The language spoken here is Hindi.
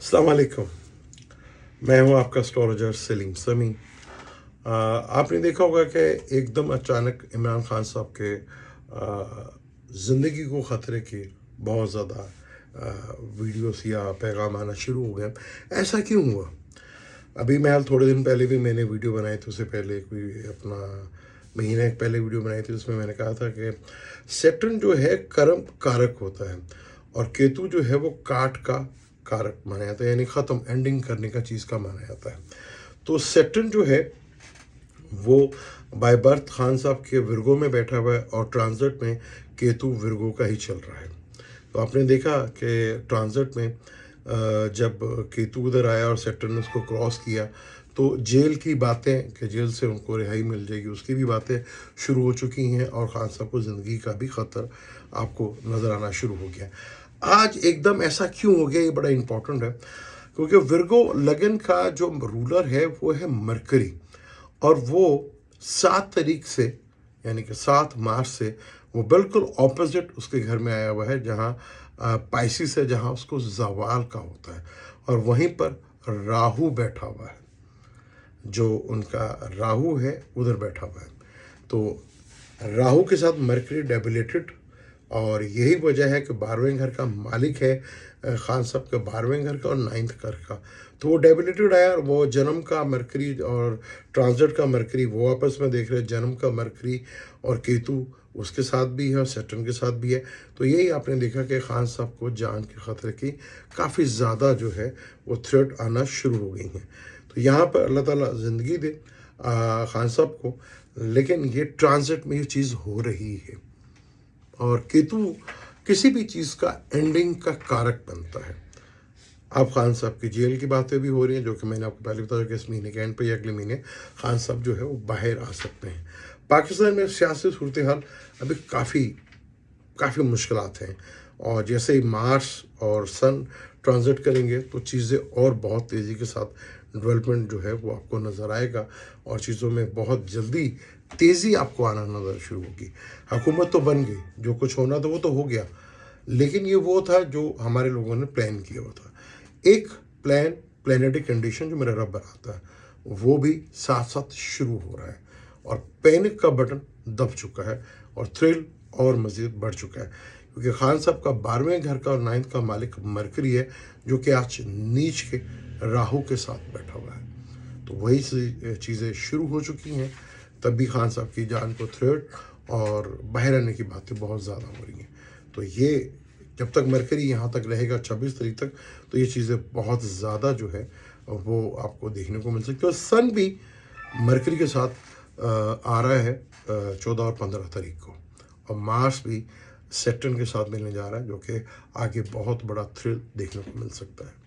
अस्सलाम वालेकुम। मैं हूं आपका एस्ट्रोलॉजर सलीम समी। आपने देखा होगा कि एकदम अचानक इमरान खान साहब के ज़िंदगी को ख़तरे की बहुत ज़्यादा वीडियोस या पैगाम आना शुरू हो गए। ऐसा क्यों हुआ? अभी मैं थोड़े दिन पहले भी मैंने वीडियो बनाई थी, उससे पहले कोई अपना महीने पहले वीडियो बनाई थी, उसमें मैंने कहा था कि सैटर्न जो है कर्म कारक होता है और केतु जो है वो काट का कारक माना जाता है, यानी ख़त्म एंडिंग करने का चीज़ का माना जाता है। तो सैटर्न जो है वो बाय बर्थ खान साहब के विर्गो में बैठा हुआ है और ट्रांजिट में केतु विर्गो का ही चल रहा है। तो आपने देखा कि ट्रांजिट में जब केतु उधर आया और सैटर्न ने उसको क्रॉस किया तो जेल की बातें कि जेल से उनको रिहाई मिल जाएगी, उसकी भी बातें शुरू हो चुकी हैं और खान साहब को ज़िंदगी का भी ख़तरा आपको नज़र आना शुरू हो गया। आज एकदम ऐसा क्यों हो गया, ये बड़ा इम्पोर्टेंट है, क्योंकि विर्गो लगन का जो रूलर है वो है मरकरी और वो 7 तारीख से यानी कि 7 मार्च से वो बिल्कुल ऑपोजिट उसके घर में आया हुआ है, जहाँ पाइसिस है, जहाँ उसको ज़वाल का होता है और वहीं पर राहु बैठा हुआ है। जो उनका राहु है उधर बैठा हुआ है। तो राहु के साथ मरकरी डेबिलेटेड और यही वजह है कि 12वें घर का मालिक है खान साहब के 12वें घर का और 9th घर का, तो वो डेबिलेटेड है और वो जन्म का मरकरी और ट्रांजिट का मरकरी वो आपस में देख रहे हैं। जन्म का मरकरी और केतु उसके साथ भी है और सैटर्न के साथ भी है। तो यही आपने देखा कि खान साहब को जान के ख़तरे की काफ़ी ज़्यादा जो है वो थ्रेट आना शुरू हो गई हैं। तो यहाँ पर अल्लाह ताला ज़िंदगी दे खान साहब को, लेकिन ये ट्रांजिट में ये चीज़ हो रही है और केतु किसी भी चीज़ का एंडिंग का कारक बनता है। अब खान साहब की जेल की बातें भी हो रही हैं, जो कि मैंने आपको पहले बताया कि इस महीने के एंड पे या अगले महीने खान साहब जो है वो बाहर आ सकते हैं। पाकिस्तान में सियासी सूरत हाल अभी काफ़ी मुश्किलात हैं और जैसे ही मार्स और सन ट्रांजिट करेंगे तो चीज़ें और बहुत तेज़ी के साथ डेवलपमेंट जो है वो आपको नज़र आएगा और चीज़ों में बहुत जल्दी तेज़ी आपको आना नज़र शुरू होगी। हुकूमत तो बन गई, जो कुछ होना था वो तो हो गया, लेकिन ये वो था जो हमारे लोगों ने प्लान किया हुआ था। एक प्लानिटरी कंडीशन जो मेरा रब बनाता है वो भी साथ साथ शुरू हो रहा है और पैनिक का बटन दब चुका है और थ्रिल और मज़ीद बढ़ चुका है, क्योंकि खान साहब का 12वें घर का और 9th का मालिक मरकरी है, जो कि आज नीच के राहु के साथ बैठा हुआ है। तो वही चीज़ें शुरू हो चुकी हैं, तब भी खान साहब की जान को थ्रेट और बाहर आने की बातें बहुत ज़्यादा हो रही हैं। तो ये जब तक मरकरी यहाँ तक रहेगा 26 तारीख तक, तो ये चीज़ें बहुत ज़्यादा जो है वो आपको देखने को मिल सकती है। और सन भी मरकरी के साथ आ रहा है 14 और 15 तारीख को, और मार्स भी सैटर्न के साथ मिलने जा रहा है, जो कि आगे बहुत बड़ा थ्रिल देखने को मिल सकता है।